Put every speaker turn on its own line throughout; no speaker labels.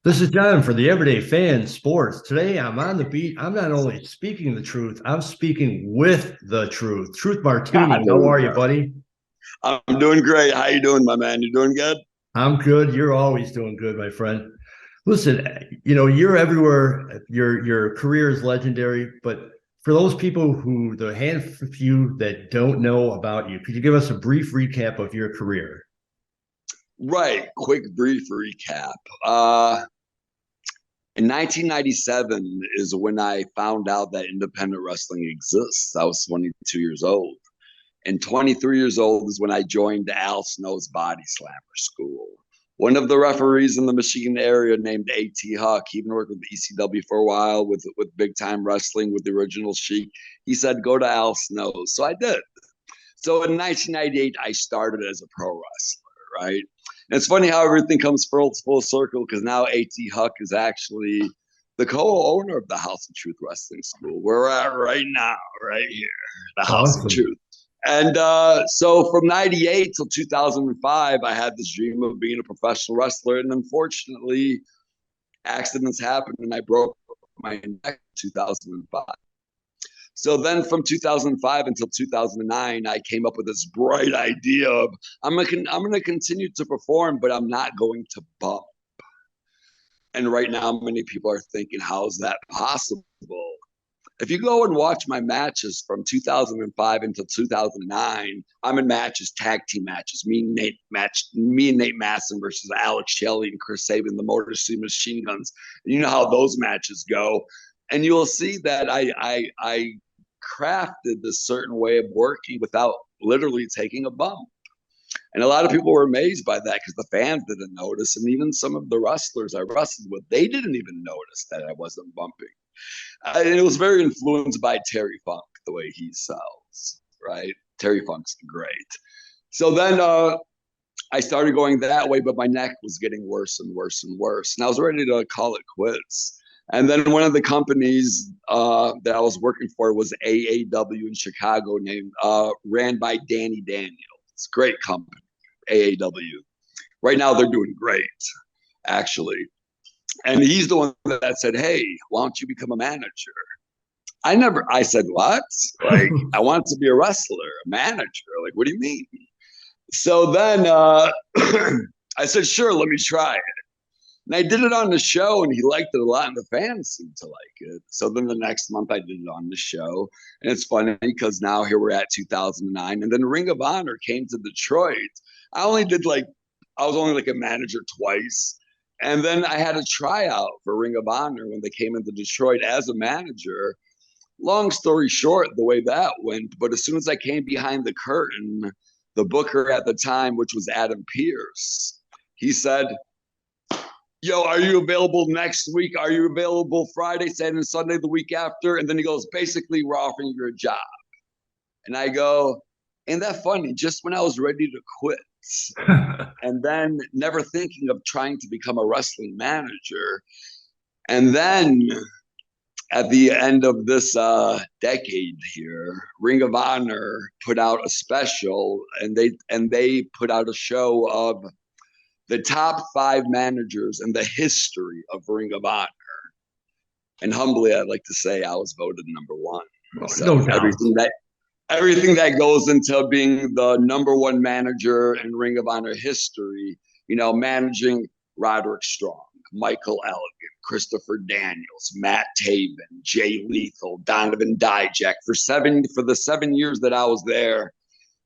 This is John for the Everyday Fan Sports. Today I'm on the beat. I'm not only speaking the truth, I'm speaking with the truth. Truth
Ah,
Martini,
there
how
we
are you,
go.
buddy?
I'm doing great. How you doing, my man? You doing good?
I'm good. You're always doing good, my friend. Listen, you're everywhere. Your career is legendary, but for those people who the few that don't know about you, could you give us a brief recap of your career?
Right. Quick, brief recap. Uh, in 1997 is when I found out that independent wrestling exists. I was 22 years old. And 23 years old is when I joined Al Snow's Body Slammer School. One of the referees in the Michigan area named A.T. Huck, he even worked with the ECW for a while with big time wrestling with the original Sheik. He said, go to Al Snow's. So I did. So in 1998, I started as a pro wrestler, right? And it's funny how everything comes full circle because now A.T. Huck is actually the co-owner of the House of Truth Wrestling School. Where we're at right now, right here, the House of
Awesome.
Truth. And so from 98 till 2005, I had this dream of being a professional wrestler. And unfortunately, accidents happened and I broke my neck in 2005. So then from 2005 until 2009, I came up with this bright idea of I'm gonna continue to perform, but I'm not going to bump. And right now, many people are thinking, how is that possible? If you go and watch my matches from 2005 until 2009, I'm in matches, tag team matches. Me and Nate Masson versus Alex Shelley and Chris Sabin, the Motor City Machine Guns. And you know how those matches go, and you'll see that I crafted this certain way of working without literally taking a bump. And a lot of people were amazed by that because the fans didn't notice. And even some of the wrestlers I wrestled with, they didn't even notice that I wasn't bumping. It was very influenced by Terry Funk, the way he sells, right? Terry Funk's great. So then I started going that way, but my neck was getting worse and worse and worse. And I was ready to call it quits. And then one of the companies that I was working for was AAW in Chicago, named ran by Danny Daniels. It's a great company, AAW. Right now, they're doing great, actually. And he's the one that said, "Hey, why don't you become a manager?" I said, "What? Like, I want to be a wrestler, a manager. Like, what do you mean?" So then I said, "Sure, let me try it." And I did it on the show, and he liked it a lot, and the fans seemed to like it. So then the next month, I did it on the show. And it's funny because now here we're at 2009. And then Ring of Honor came to Detroit. I only did like, I was only like a manager twice. And then I had a tryout for Ring of Honor when they came into Detroit as a manager. Long story short, the way that went, but as soon as I came behind the curtain, the booker at the time, which was Adam Pierce, he said, "Yo, are you available next week? Are you available Friday, Saturday, and Sunday the week after?" And then he goes, "Basically, we're offering you a job." And I go, "Ain't that funny? Just when I was ready to quit, and then never thinking of trying to become a wrestling manager. And then at the end of this decade here, Ring of Honor put out a special, and they put out a show of the top 5 managers in the history of Ring of Honor. And humbly, I'd like to say I was voted number one.
No
So
doubt.
everything that goes into being the number one manager in Ring of Honor history, managing Roderick Strong, Michael Elgin, Christopher Daniels, Matt Taven, Jay Lethal, Donovan Dijak. For the 7 years that I was there,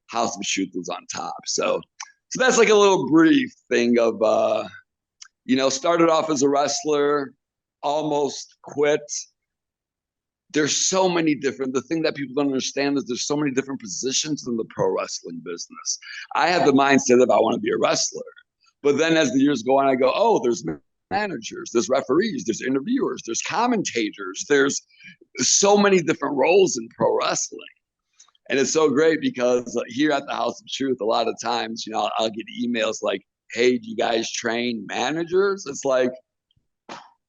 House of Truth was on top. So that's like a little brief thing of started off as a wrestler, almost quit. There's so many different, the thing that people don't understand is there's so many different positions in the pro wrestling business. I had the mindset of I want to be a wrestler. But then as the years go on, I go, oh, there's managers, there's referees, there's interviewers, there's commentators, there's so many different roles in pro wrestling. And it's so great because here at the House of Truth, a lot of times, I'll get emails like, "Hey, do you guys train managers?" It's like,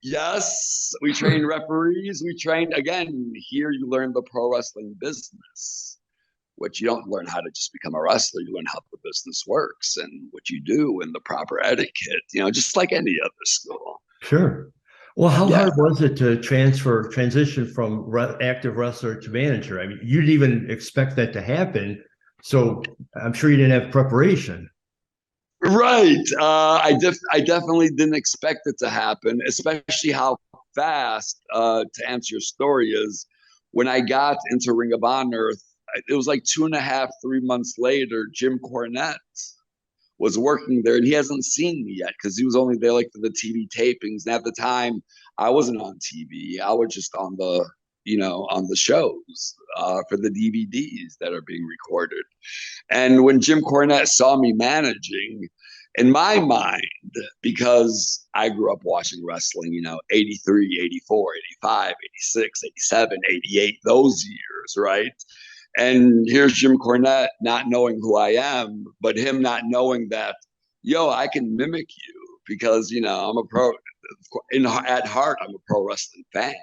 yes, we train referees. We train, again, here you learn the pro wrestling business, which you don't learn how to just become a wrestler. You learn how the business works and what you do and the proper etiquette, just like any other school.
Sure. Well, how
Yeah.
hard was it to transition from active wrestler to manager? I mean, you didn't even expect that to happen, so I'm sure you didn't have preparation.
Right. I definitely didn't expect it to happen, especially how fast, to answer your story, is when I got into Ring of Honor, it was like 2.5, 3 months later, Jim Cornette was working there and he hasn't seen me yet because he was only there like for the TV tapings. And at the time, I wasn't on TV. I was just on on the shows for the DVDs that are being recorded. And when Jim Cornette saw me managing, in my mind, because I grew up watching wrestling, 83, 84, 85, 86, 87, 88, those years, right? And here's Jim Cornette not knowing who I am, but him not knowing that, I can mimic you because, I'm a pro. At heart, I'm a pro wrestling fan.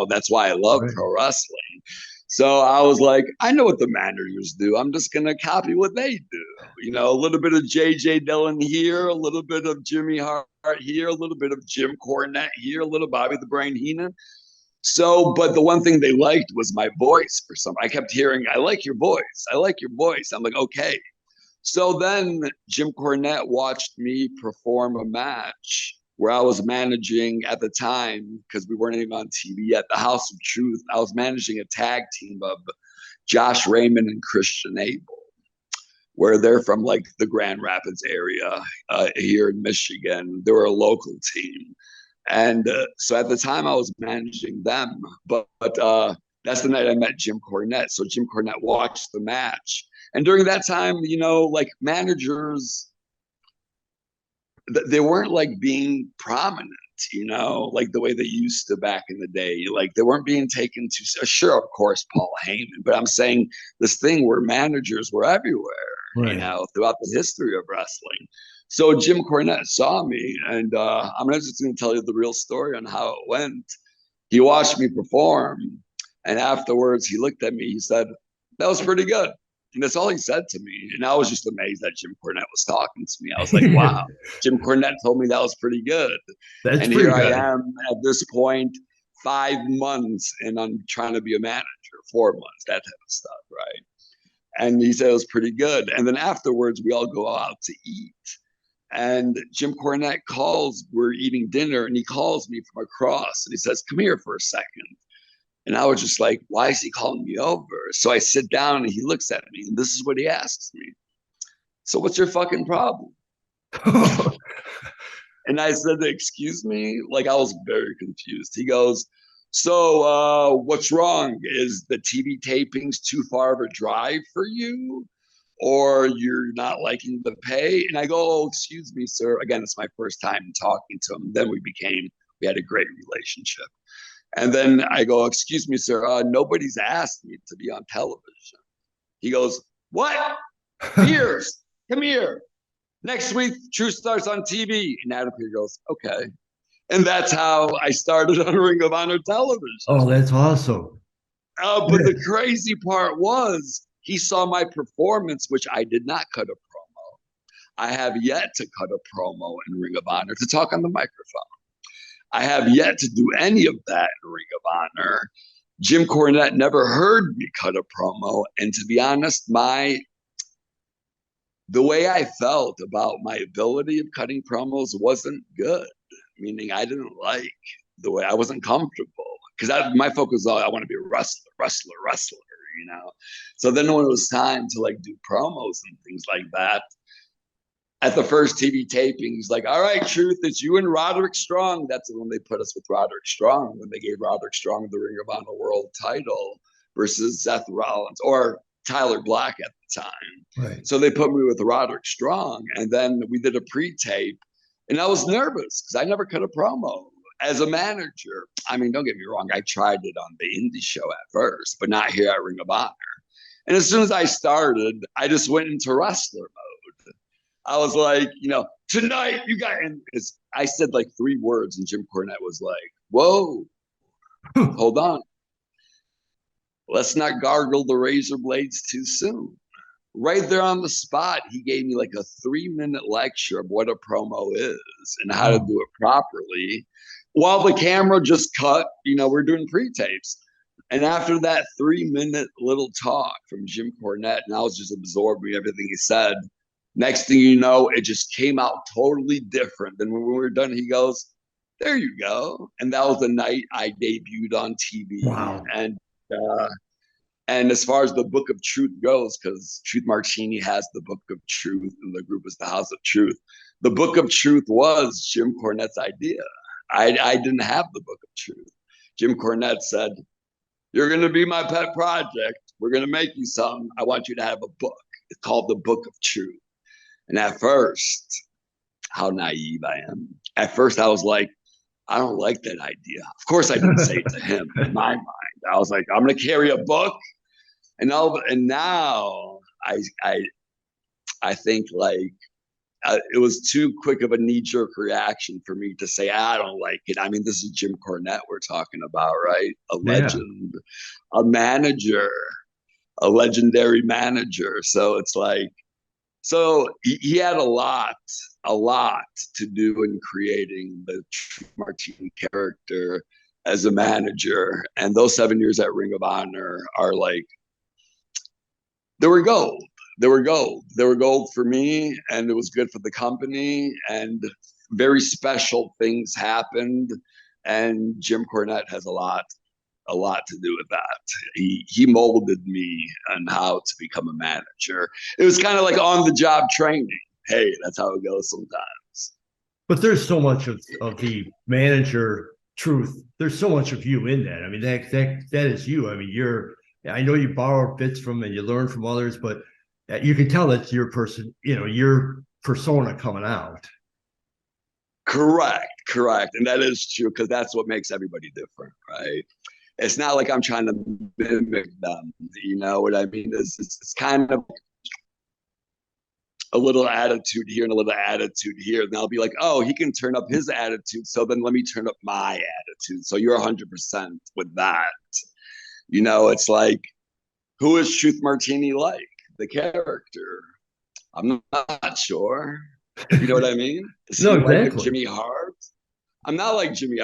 That's why I love
Right.
pro wrestling. So I was like, I know what the managers do. I'm just going to copy what they do. A little bit of J.J. Dillon here, a little bit of Jimmy Hart here, a little bit of Jim Cornette here, a little Bobby the Brain Heenan. So, but the one thing they liked was my voice for some. I kept hearing, I like your voice. I like your voice. I'm like, okay. So then Jim Cornette watched me perform a match where I was managing at the time, because we weren't even on TV yet, the House of Truth. I was managing a tag team of Josh Raymond and Christian Abel, where they're from like the Grand Rapids area here in Michigan. They were a local team. And so at the time I was managing them, but that's the night I met Jim Cornette. So Jim Cornette watched the match. And during that time, like managers, they weren't like being prominent, like the way they used to back in the day. Like they weren't being taken to, sure, of course, Paul Heyman, but I'm saying this thing where managers were everywhere,
Right.
throughout the history of wrestling. So Jim Cornette saw me, and I'm just going to tell you the real story on how it went. He watched me perform, and afterwards he looked at me. He said, "That was pretty good." And that's all he said to me. And I was just amazed that Jim Cornette was talking to me. I was like, wow, Jim Cornette told me that was pretty good.
That's
And here
pretty
I
good.
am at this point, 5 months, and I'm trying to be a manager, 4 months, that type of stuff, right? And he said it was pretty good. And then afterwards, we all go out to eat. And Jim Cornette calls, we're eating dinner, and he calls me from across and he says, "Come here for a second." And I was just like, why is he calling me over? So I sit down and he looks at me, and this is what he asks me. "So what's your fucking problem?" And I said, "Excuse me?" Like I was very confused. He goes, "So what's wrong? Is the TV tapings too far of a drive for you? Or you're not liking the pay?" And I go, "Oh, excuse me, sir." Again, it's my first time talking to him. Then we had a great relationship. And then I go, "Excuse me, sir, nobody's asked me to be on television." He goes, "What? Pierce, come here. Next week, True starts on TV." And Adam Pierce goes, "Okay." And that's how I started on Ring of Honor television.
Oh, that's awesome.
But the crazy part was he saw my performance, which I did not cut a promo. I have yet to cut a promo in Ring of Honor to talk on the microphone. I have yet to do any of that in Ring of Honor. Jim Cornette never heard me cut a promo. And to be honest, the way I felt about my ability of cutting promos wasn't good. Meaning I didn't like the way I wasn't comfortable. Because my focus was, I want to be a wrestler, wrestler, wrestler. So then when it was time to like do promos and things like that, at the first TV taping, he's like, "All right, Truth, it's you and Roderick Strong." That's when they put us with Roderick Strong, when they gave Roderick Strong the Ring of Honor World title versus Seth Rollins or Tyler Black at the time.
Right.
So they put me with Roderick Strong, and then we did a pre-tape, and I was nervous because I never cut a promo. As a manager, I mean, don't get me wrong, I tried it on the indie show at first, but not here at Ring of Honor. And as soon as I started, I just went into wrestler mode. I was like, "Tonight you got," and I said like 3 words, and Jim Cornette was like, "Whoa, hold on. Let's not gargle the razor blades too soon." right there on the spot, he gave me like a 3-minute lecture of what a promo is and how to
Wow.
do it properly while the camera just cut. We're doing pre-tapes. And after that 3-minute little talk from Jim Cornette, and I was just absorbing everything he said, next thing you know, it just came out totally different. And when we were done, he goes, there you go. And that was the night I debuted on TV.
Wow.
And as far as the Book of Truth goes, because Truth Martini has the Book of Truth and the group is the House of Truth, the Book of Truth was Jim Cornette's idea. I didn't have the Book of Truth. Jim Cornette said, you're going to be my pet project. We're going to make you something. I want you to have a book. It's called the Book of Truth. And at first, how naive I am. At first, I was like, I don't like that idea. Of course, I didn't say it to him. In my mind, I was like, I'm going to carry a book. And now I think like it was too quick of a knee-jerk reaction for me to say I don't like it. I mean, this is Jim Cornette we're talking about, right? A
Yeah.
legend, a manager, a legendary manager. So it's like, so he had a lot to do in creating the Truth Martini character as a manager. And those 7 years at Ring of Honor are like, they were gold. They were gold. They were gold for me, and it was good for the company. And very special things happened. And Jim Cornette has a lot to do with that. He molded me on how to become a manager. It was kind of like on the job training. Hey, that's how it goes sometimes.
But there's so much of the manager truth. There's so much of you in that. I mean, that is you. I mean, I know you borrow bits from and you learn from others, but you can tell that's your person, your persona coming out.
Correct. And that is true because that's what makes everybody different, right? It's not like I'm trying to mimic them. You know what I mean? It's kind of a little attitude here and a little attitude here. And I'll be like, oh, he can turn up his attitude. So then let me turn up my attitude. So you're 100% with that. It's like, who is Truth Martini like? The character. I'm not sure. You know what I mean? Is
No,
he like a
exactly.
Jimmy Hart? I'm not like Jimmy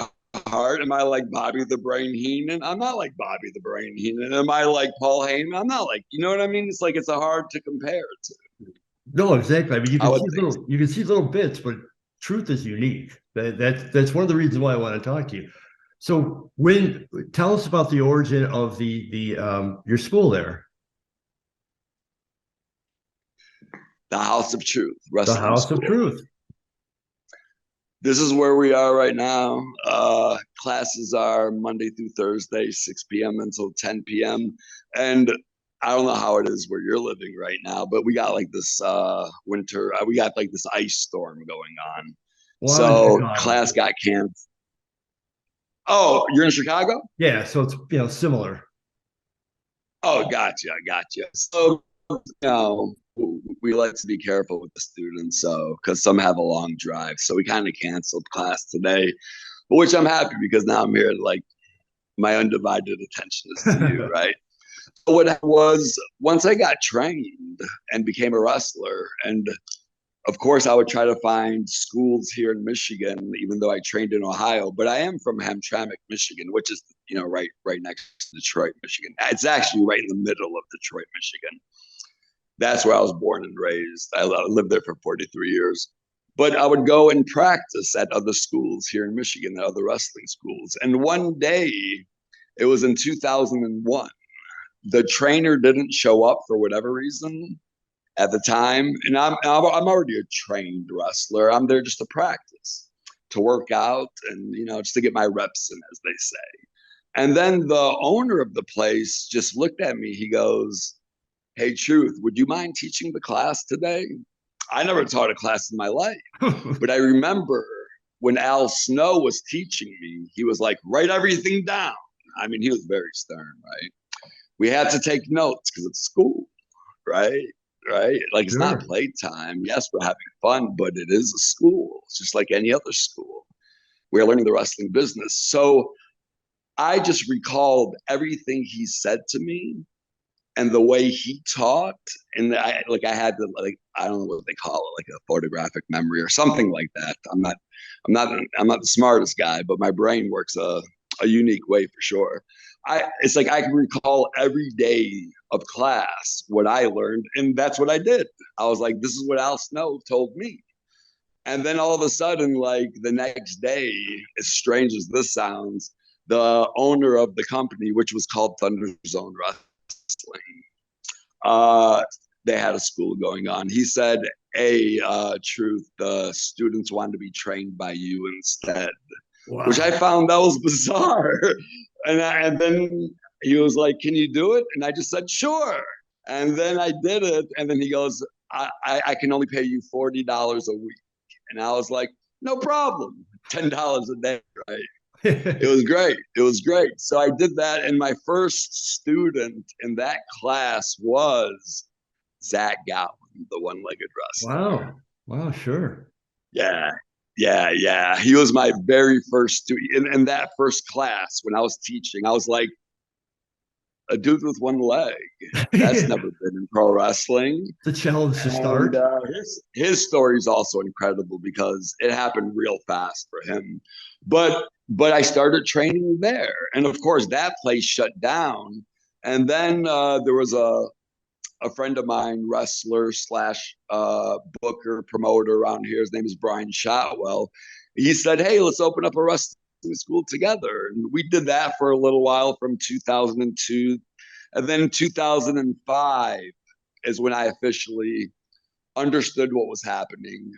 Hart. Am I like Bobby the Brain Heenan? I'm not like Bobby the Brain Heenan. Am I like Paul Heyman? I'm not like, you know what I mean? It's like it's a hard to compare to.
No, exactly. I mean,
I would think.
you can see little bits, but truth is unique. That's one of the reasons why I want to talk to you. So tell us about the origin of the your school there.
The House of Truth
The
Wrestling
House of
School.
Truth.
This is where we are right now. Classes are Monday through Thursday, 6 p.m. until 10 p.m. And I don't know how it is where you're living right now, but we got like this winter, we got like this ice storm going on.
Well, I'm in
So
Chicago.
class got canceled. Oh, you're in Chicago?
Yeah, so it's similar.
Oh, gotcha. So, we like to be careful with the students, so because some have a long drive. So we kind of canceled class today, which I'm happy because now I'm here. Like my undivided attention is to you, right? What was once I got trained and became a wrestler, and of course I would try to find schools here in Michigan, even though I trained in Ohio. But I am from Hamtramck, Michigan, which is right next to Detroit, Michigan. It's actually right in the middle of Detroit, Michigan. That's where I was born and raised. I lived there for 43 years. But I would go and practice at other schools here in Michigan, at other wrestling schools. And one day, it was in 2001, the trainer didn't show up for whatever reason at the time. And I'm already a trained wrestler. I'm there just to practice, to work out, and just to get my reps in, as they say. And then the owner of the place just looked at me. He goes, hey, Truth, would you mind teaching the class today? I never taught a class in my life, but I remember when Al Snow was teaching me, he was like, write everything down. I mean, he was very stern, right? We had to take notes because it's school, right? Right? Like it's not
Sure.
playtime. Yes, we're having fun, but it is a school. It's just like any other school. We're learning the wrestling business. So I just recalled everything he said to me. and the way he taught, and I had to, like, I don't know what they call it, like a photographic memory or something like that. I'm not the smartest guy, but my brain works a unique way for sure. It's like I can recall every day of class what I learned, and that's what I did. I was like, this is what Al Snow told me. And then all of a sudden, like the next day, as strange as this sounds, the owner of the company, which was called Thunder Zone Wrestling, they had a school going on. He said, "Hey, Truth, the students want to be trained by you instead,"
Wow.
which I found that was bizarre. And then he was like, "Can you do it?" And I just said, "Sure." And then I did it. And then he goes, I can only pay you $40 a week." And I was like, "No problem. $10 a day, right?" It was great. It was great. So I did that. And my first student in that class was Zach Gowen, the one-legged wrestler.
Wow. Wow, sure.
Yeah. Yeah. He was my very first student in that first class when I was teaching. I was like, a dude with one leg. That's never been in pro wrestling.
The challenge to start.
His story is also incredible because it happened real fast for him. But I started training there, and of course that place shut down. And then there was a friend of mine, wrestler slash booker promoter around here. His name is Brian Shotwell. He said, "Hey, let's open up a wrestling school together." And we did that for a little while from 2002. And then 2005 is when I officially understood what was happening,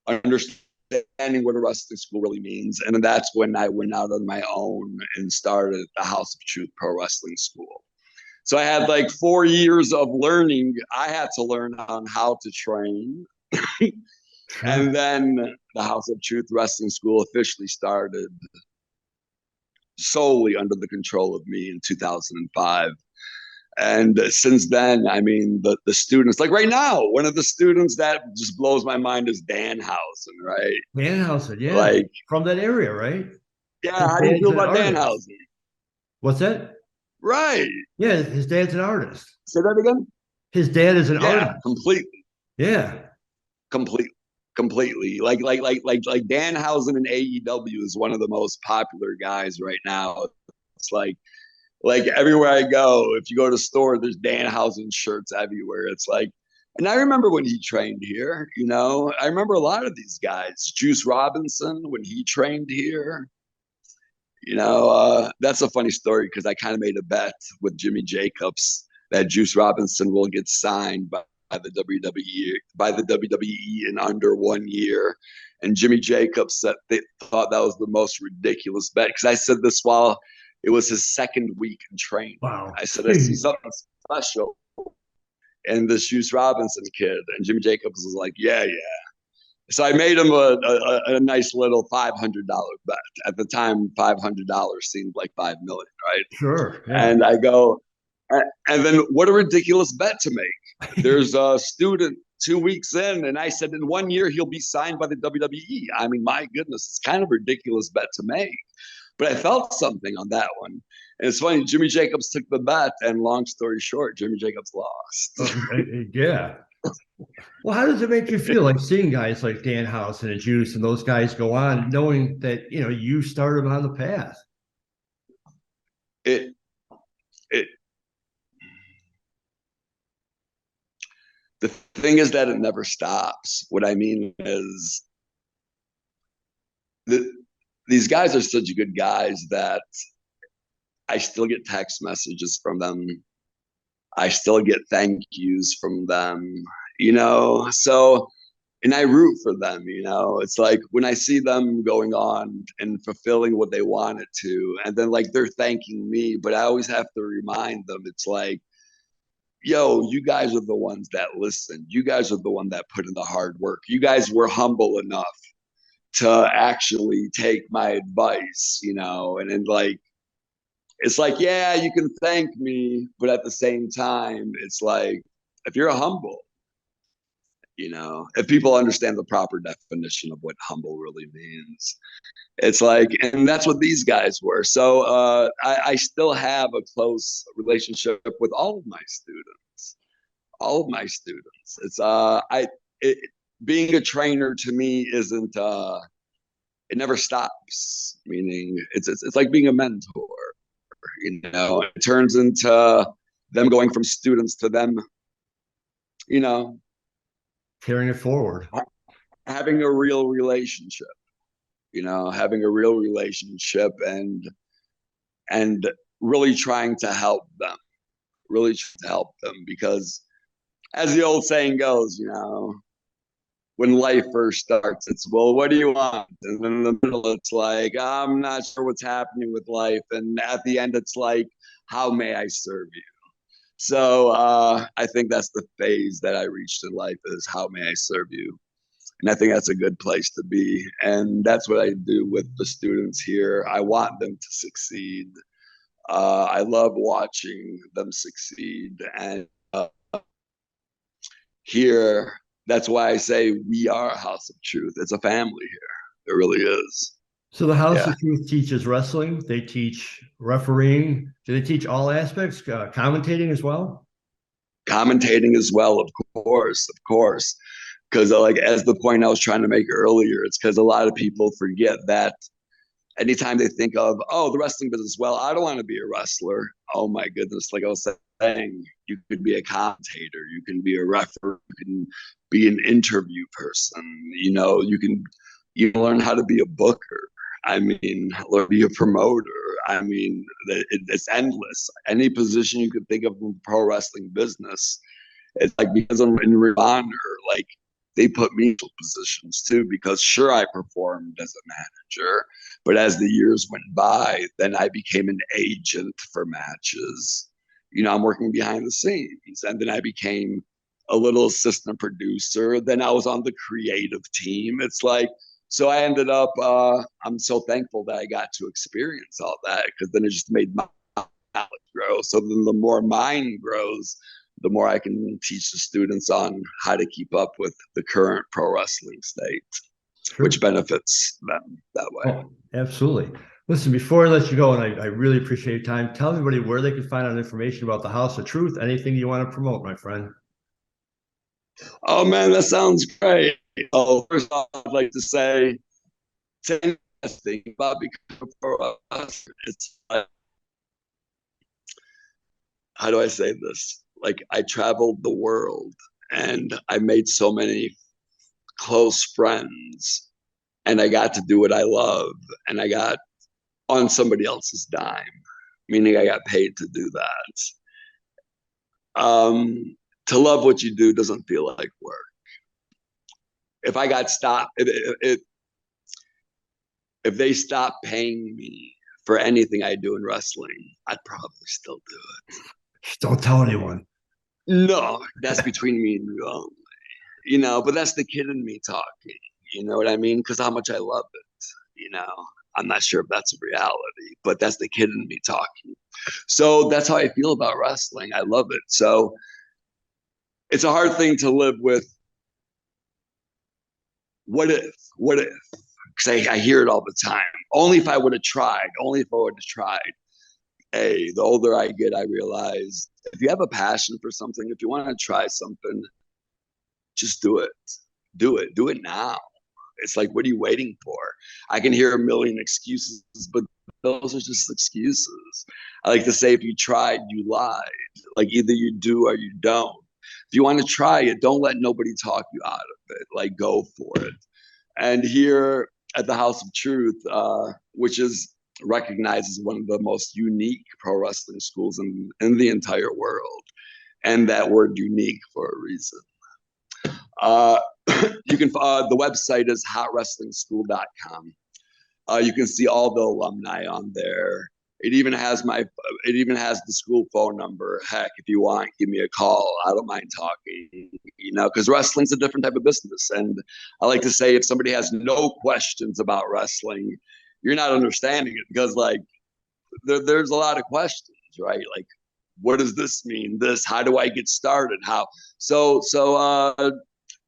understanding what a wrestling school really means. And that's when I went out on my own and started the House of Truth Pro Wrestling School. So I had like 4 years of learning. I had to learn on how to train.
Sure.
And then the House of Truth Wrestling School officially started solely under the control of me in 2005. And since then, I mean, the students, like right now, one of the students that just blows my mind is Danhausen, right?
Danhausen, yeah.
Like,
from that area, right?
yeah, how do you feel about Danhausen?
What's that?
Right.
Yeah, his dad's an artist.
Say that again?
His dad is an artist.
Completely.
Yeah.
Completely. Like Danhausen in AEW is one of the most popular guys right now. It's like everywhere I go, if you go to the store, there's Danhausen shirts everywhere. It's like, and I remember when he trained here, you know, I remember a lot of these guys. Juice Robinson, when he trained here, you know, that's a funny story because I kind of made a bet with Jimmy Jacobs that Juice Robinson will get signed by the WWE in under 1 year. And Jimmy Jacobs said they thought that was the most ridiculous bet because I said this while it was his second week in training.
Wow.
I said, I see something special in this Juice Robinson kid. And Jimmy Jacobs was like, yeah. So I made him a nice little $500 bet. At the time, $500 seemed like $5 million, right?
Sure. Yeah.
And I go, and then what a ridiculous bet to make. There's a student 2 weeks in, and I said in 1 year he'll be signed by the WWE. I mean, my goodness, it's kind of a ridiculous bet to make. But I felt something on that one. And it's funny, Jimmy Jacobs took the bet, and long story short, Jimmy Jacobs lost.
Yeah. Well, how does it make you feel like seeing guys like Danhausen and Juice and those guys go on, knowing that, you know, you started on the path?
It the thing is that it never stops. What I mean is these guys are such good guys that I still get text messages from them. I still get thank yous from them, you know? So, and I root for them, you know? It's like when I see them going on and fulfilling what they wanted to, and then like they're thanking me, but I always have to remind them, it's like, yo, you guys are the ones that listen. You guys are the one that put in the hard work. You guys were humble enough to actually take my advice, you know? And like, it's like, yeah, you can thank me, but at the same time, it's like, if you're humble if people understand the proper definition of what humble really means. It's like, and that's what these guys were. So I still have a close relationship with all of my students. All of my students. It, being a trainer to me isn't it never stops. Meaning it's like being a mentor. It turns into them going from students to them, you know,
Carrying it forward.
having a real relationship. Having a real relationship and really trying to help them, because as the old saying goes, when life first starts, it's, well, what do you want? And then in the middle, it's like, I'm not sure what's happening with life. And at the end, it's like, how may I serve you? So I think that's the phase that I reached in life, is how may I serve you? And I think that's a good place to be. And that's what I do with the students here. I want them to succeed. I love watching them succeed. And here, that's why I say we are a house of truth. It's a family here. It really is.
So the House of Truth teaches wrestling. They teach refereeing. Do they teach all aspects? Commentating as well?
Commentating as well, of course, because like, as the point I was trying to make earlier, it's because a lot of people forget that anytime they think of, oh, the wrestling business, well, I don't want to be a wrestler. Oh my goodness, like I was saying, you could be a commentator, you can be a referee, you can be an interview person, you can learn how to be a booker. I mean, or be a promoter. I mean, it's endless. Any position you could think of in the pro wrestling business. It's like, because I'm in Ring of Honor, like, they put me in positions too, because sure, I performed as a manager, but as the years went by, then I became an agent for matches. I'm working behind the scenes, and then I became a little assistant producer. Then I was on the creative team. It's like, so I ended up, I'm so thankful that I got to experience all that, because then it just made my knowledge grow. So then the more mine grows, the more I can teach the students on how to keep up with the current pro wrestling state, sure, which benefits them that way.
Oh, absolutely. Listen, before I let you go, and I really appreciate your time, tell everybody where they can find out information about the House of Truth, anything you want to promote, my friend.
Oh, man, that sounds great. Oh, first off, I'd like to say thing about becoming a pro wrestler. It's like, how do I say this? Like, I traveled the world and I made so many close friends, and I got to do what I love, and I got on somebody else's dime, meaning I got paid to do that. To love what you do doesn't feel like work. If I got stopped, if they stopped paying me for anything I do in wrestling, I'd probably still do it.
Don't tell anyone.
No, that's between me and you only. But that's the kid in me talking. You know what I mean? Because how much I love it. I'm not sure if that's a reality, but that's the kid in me talking. So that's how I feel about wrestling. I love it. So it's a hard thing to live with. What if? Because I hear it all the time. Only if I would have tried. Hey, the older I get, I realize if you have a passion for something, if you want to try something, just do it. Do it now. It's like, what are you waiting for? I can hear a million excuses, but those are just excuses. I like to say, if you tried, you lied. Like, either you do or you don't. If you want to try it, don't let nobody talk you out of it. Like, go for it. And here at the House of Truth, which is recognized as one of the most unique pro wrestling schools in the entire world, and that word unique for a reason. You can the website is hotwrestlingschool.com. You can see all the alumni on there. It even has the school phone number. Heck, if you want, give me a call. I don't mind talking, because wrestling's a different type of business. And I like to say, if somebody has no questions about wrestling, you're not understanding it, because like there's a lot of questions, right? Like, what does this mean? How do I get started? How? So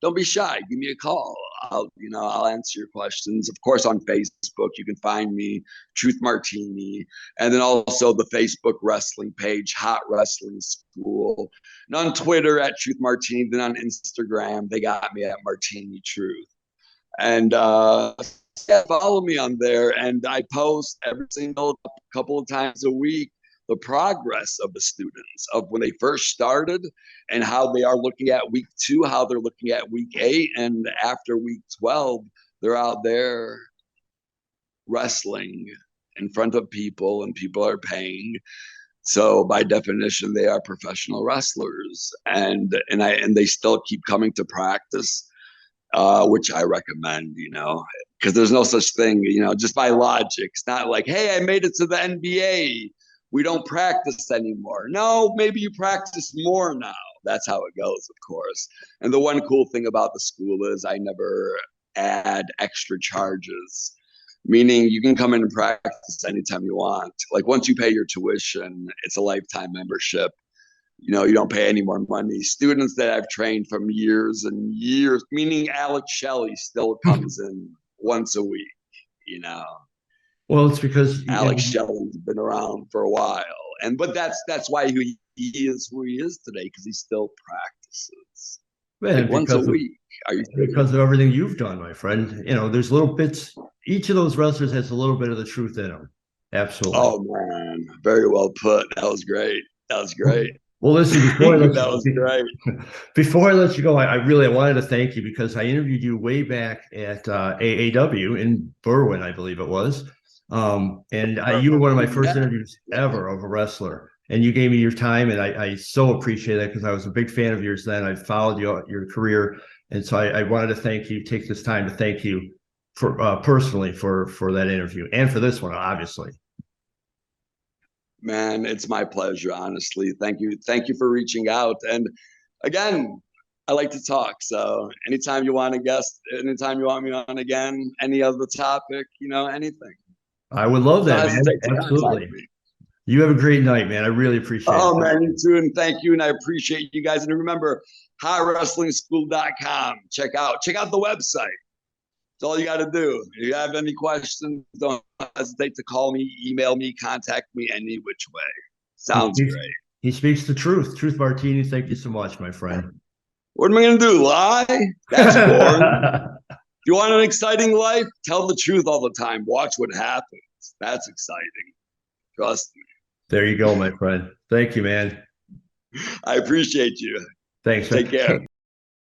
don't be shy. Give me a call. I'll answer your questions. Of course, on Facebook, you can find me, Truth Martini, and then also the Facebook wrestling page, Hot Wrestling School, and on Twitter at Truth Martini. Then on Instagram, they got me at Martini Truth. And yeah, follow me on there, and I post every single couple of times a week the progress of the students of when they first started and how they are looking at week 2, how they're looking at week 8, and after week 12, they're out there wrestling in front of people and people are paying. So by definition, they are professional wrestlers, and they still keep coming to practice, which I recommend, because there's no such thing, just by logic. It's not like, hey, I made it to the NBA. We don't practice anymore. No, maybe you practice more now. That's how it goes, of course. And the one cool thing about the school is I never add extra charges, meaning you can come in and practice anytime you want. Like once you pay your tuition, it's a lifetime membership. You don't pay any more money. Students that I've trained from years and years, meaning Alex Shelley still comes in once a week,
Well, it's because
Alex Shelley's been around for a while, but that's why he is who he is today, because he still practices once a week.
Because of everything you've done, my friend. There's little bits. Each of those wrestlers has a little bit of the truth in them. Absolutely.
Oh man, very well put. That was great.
Well, listen, before I let
that was great.
Before I let you go, I really wanted to thank you because I interviewed you way back at AAW in Berwyn, I believe it was. You were one of my first interviews ever of a wrestler, and you gave me your time, and I so appreciate that because I was a big fan of yours then. I followed your career, and so I wanted to take this time to thank you for personally for that interview and for this one, obviously.
Man, it's my pleasure, honestly. Thank you for reaching out. And again, I like to talk. So anytime you want a guest, anytime you want me on again, any other topic, anything.
I would love that, man. Absolutely. You have a great night, man. I really appreciate it.
Oh, man, you too. And thank you. And I appreciate you guys. And remember, hotwrestlingschool.com. Check out the website. That's all you got to do. If you have any questions, don't hesitate to call me, email me, contact me any which way. Sounds great.
He speaks the truth. Truth Martini, thank you so much, my friend.
What am I going to do? Lie? That's boring. If you want an exciting life, tell the truth all the time. Watch what happens. That's exciting. Trust me.
There you go, my friend. Thank you, man.
I appreciate you.
Thanks.
Take care.